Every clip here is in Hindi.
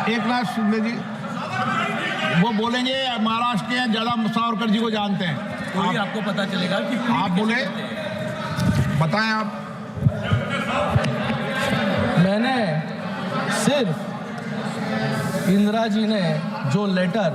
एक नाथ शिंदे जी वो बोलेंगे, महाराष्ट्र के ज्यादा सावरकर जी को जानते हैं। कोई आपको पता चलेगा कि आप बोले, बताएं आप। मैंने सिर्फ इंदिरा जी ने जो लेटर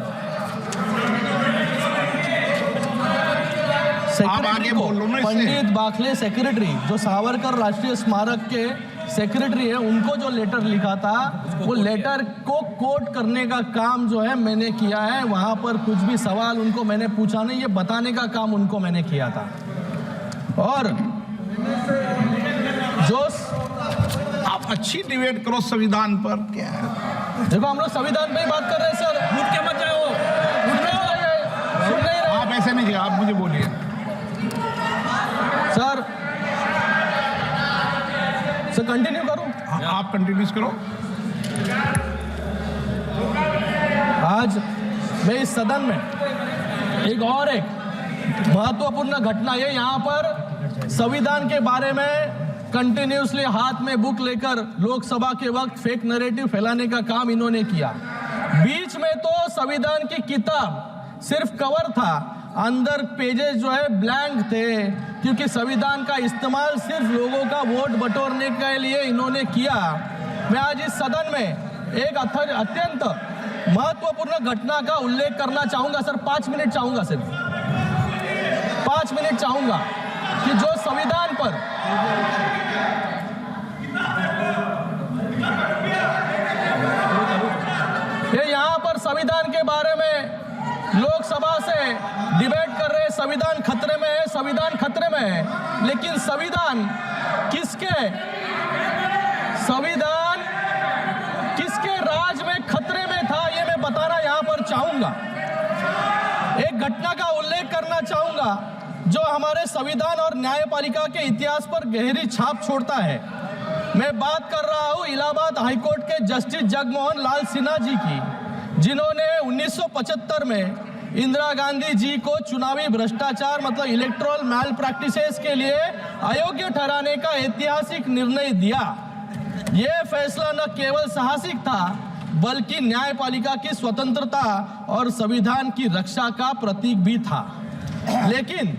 सेक्रेटरी को, पंडित बाखले सेक्रेटरी जो सावरकर राष्ट्रीय स्मारक के सेक्रेटरी है, उनको जो लेटर लिखा था, वो लेटर को कोट करने का काम जो है मैंने किया है। वहां पर कुछ भी सवाल उनको मैंने पूछा नहीं, ये बताने का काम उनको मैंने किया था। और जो आप अच्छी डिबेट करो संविधान पर, क्या है? देखो हम लोग संविधान पे ही बात कर रहे हैं सर, उठ के मत जाओ, सुन नहीं रहे। आप ऐसे नहीं, आप मुझे बोलिए सर कंटिन्यू करूं? आप कंटिन्यूस करो। आज मैं इस सदन में एक महत्वपूर्ण घटना है, यहाँ पर संविधान के बारे में कंटिन्यूसली हाथ में बुक लेकर लोकसभा के वक्त फेक नैरेटिव फैलाने का काम इन्होंने किया। बीच में तो संविधान की किताब सिर्फ कवर था, अंदर पेजेस जो है ब्लैंक थे, क्योंकि संविधान का इस्तेमाल सिर्फ लोगों का वोट बटोरने के लिए इन्होंने किया। मैं आज इस सदन में एक अत्यंत महत्वपूर्ण घटना का उल्लेख करना चाहूंगा सर। 5 मिनट चाहूंगा, सिर्फ 5 मिनट चाहूंगा कि जो संविधान पर ये यहाँ पर संविधान के बारे में लोकसभा से डिबेट कर रहे हैं, संविधान खतरे में है, संविधान खतरे में है। लेकिन संविधान किसके राज में खतरे में था, ये मैं बताना यहाँ पर चाहूंगा। एक घटना का उल्लेख करना चाहूंगा जो हमारे संविधान और न्यायपालिका के इतिहास पर गहरी छाप छोड़ता है। मैं बात कर रहा हूँ इलाहाबाद हाईकोर्ट के जस्टिस जगमोहन लाल सिन्हा जी की, जिन्होंने 1975 में इंदिरा गांधी जी को चुनावी भ्रष्टाचार मतलब इलेक्टोरल मैल प्रैक्टिसेस के लिए अयोग्य ठहराने का ऐतिहासिक निर्णय दिया। यह फैसला न केवल साहसिक था, बल्कि न्यायपालिका की स्वतंत्रता और संविधान की रक्षा का प्रतीक भी था। लेकिन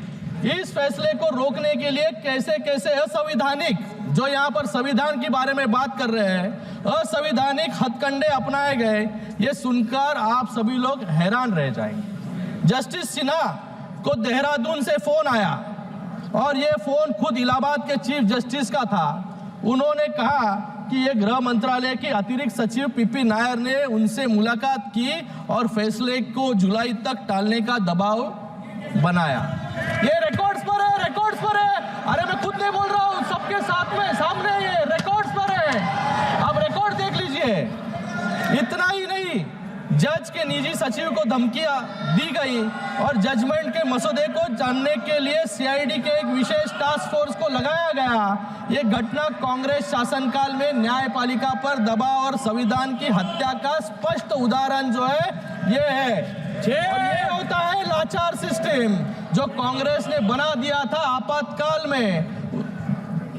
इस फैसले को रोकने के लिए कैसे कैसे असंवैधानिक, जो यहाँ पर संविधान के बारे में बात कर रहे हैं, असंवैधानिक हथकंडे अपनाए गए, ये सुनकर आप सभी लोग हैरान रह जाएंगे। जस्टिस सिन्हा को देहरादून से फोन आया और ये फोन खुद इलाहाबाद के चीफ जस्टिस का था। उन्होंने कहा कि ये गृह मंत्रालय के अतिरिक्त सचिव पीपी नायर ने उनसे मुलाकात की और फैसले को जुलाई तक टालने का दबाव बनाया। ये रिकॉर्ड्स पर है, रिकॉर्ड्स पर है। अरे मैं खुद नहीं बोल रहा हूँ, सबके साथ में सामने ये रिकॉर्ड्स पर है, आप रिकॉर्ड देख लीजिए। इतना ही नहीं, जज के निजी सचिव को धमकियां दी गई और जजमेंट के मसौदे को जानने के लिए सीआईडी के एक विशेष टास्क फोर्स को लगाया गया। ये घटना कांग्रेस शासनकाल में न्यायपालिका पर दबाव और संविधान की हत्या का स्पष्ट उदाहरण जो है ये है। और ये होता है लाचार सिस्टम जो कांग्रेस ने बना दिया था आपातकाल में,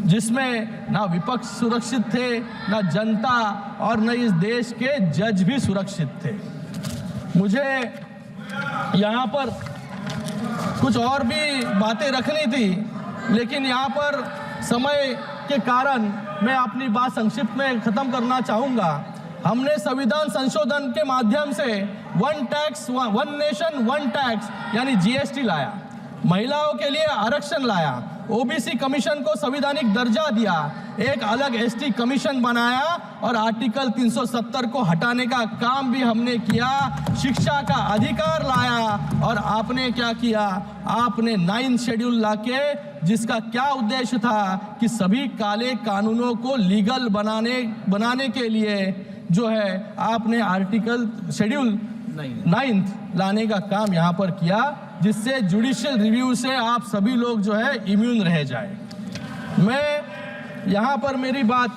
जिसमें ना विपक्ष सुरक्षित थे, ना जनता और न इस देश के जज भी सुरक्षित थे। मुझे यहाँ पर कुछ और भी बातें रखनी थी, लेकिन यहाँ पर समय के कारण मैं अपनी बात संक्षिप्त में खत्म करना चाहूँगा। हमने संविधान संशोधन के माध्यम से one tax one nation one tax यानी जीएसटी लाया, महिलाओं के लिए आरक्षण लाया, ओबीसी कमीशन को संवैधानिक दर्जा दिया, एक अलग एसटी कमीशन बनाया और आर्टिकल 370 को हटाने का काम भी हमने किया, शिक्षा का अधिकार लाया। और आपने क्या किया, आपने 9 शेड्यूल लाके, जिसका क्या उद्देश्य था कि सभी काले कानूनों को लीगल बनाने के लिए जो है आपने आर्टिकल शेड्यूल 9 लाने का काम यहाँ पर किया, जिससे जुडिशियल रिव्यू से आप सभी लोग जो है इम्यून रह जाए। मैं यहाँ पर मेरी बात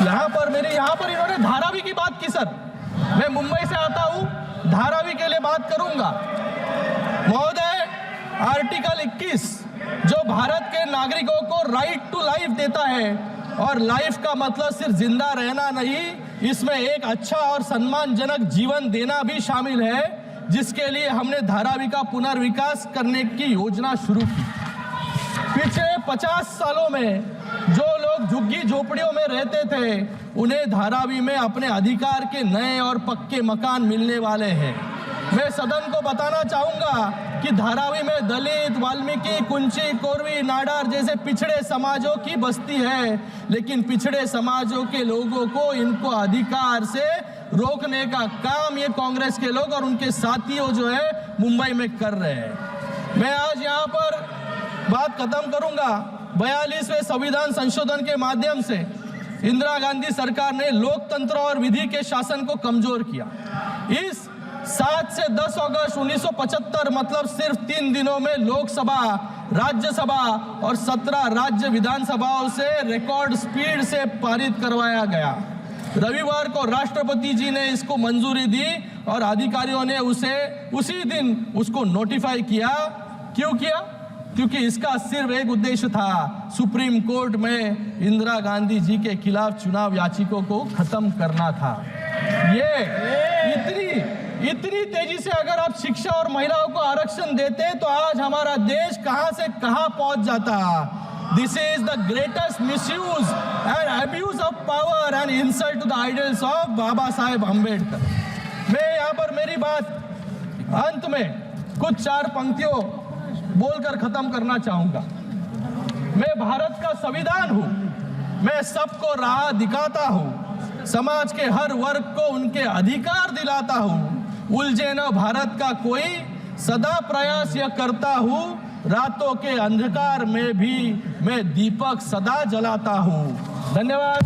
यहाँ पर इन्होंने धारावी की बात की सर। मैं मुंबई से आता हूँ, धारावी के लिए बात करूंगा। महोदय, आर्टिकल 21 जो भारत के के नागरिकों को राइट टू लाइफ देता है। और लाइफ का मतलब सिर्फ जिंदा रहना नहीं, इसमें एक अच्छा और सम्मानजनक जीवन देना भी शामिल है, जिसके लिए हमने धारावी का पुनर्विकास करने की योजना शुरू की। पिछले 50 सालों में जो लोग झुग्गी झोपड़ियों में रहते थे, उन्हें धारावी में अपने अधिकार के नए और पक्के मकान मिलने वाले हैं। मैं सदन को बताना चाहूंगा कि धारावी में दलित, वाल्मीकि, कुंची, कोरवी, नाडार जैसे पिछड़े समाजों की बस्ती है, लेकिन पिछड़े समाजों के लोगों को इनको अधिकार से रोकने का काम ये कांग्रेस के लोग और उनके साथियों जो है मुंबई में कर रहे हैं। मैं आज यहाँ पर बात खत्म करूंगा। 42वें संविधान संशोधन के माध्यम से इंदिरा गांधी सरकार ने लोकतंत्र और विधि के शासन को कमजोर किया। इस 7 से 10 अगस्त 1975 मतलब सिर्फ 3 दिनों में लोकसभा, राज्यसभा और 17 राज्य विधानसभाओं से रिकॉर्ड स्पीड से पारित करवाया गया। रविवार को राष्ट्रपति जी ने इसको मंजूरी दी और अधिकारियों ने उसी दिन उसको नोटिफाई किया। क्यों किया? क्योंकि इसका सिर्फ एक उद्देश्य था, सुप्रीम कोर्ट में इंदिरा गांधी जी के खिलाफ चुनाव याचिकों को खत्म करना था। ये इतनी तेजी से अगर आप शिक्षा और महिलाओं को आरक्षण देते तो आज हमारा देश कहां से कहां पहुंच जाता। This is the greatest misuse and abuse of power and insult to the ideals of Baba Saheb Ambedkar. मैं यहाँ पर मेरी बात अंत में कुछ 4 पंक्तियों बोलकर खत्म करना चाहूंगा। मैं भारत का संविधान हूं, मैं सबको राह दिखाता हूं, समाज के हर वर्ग को उनके अधिकार दिलाता हूं, उलझे न भारत का कोई, सदा प्रयास यह करता हूं, रातों के अंधकार में भी मैं दीपक सदा जलाता हूं। धन्यवाद।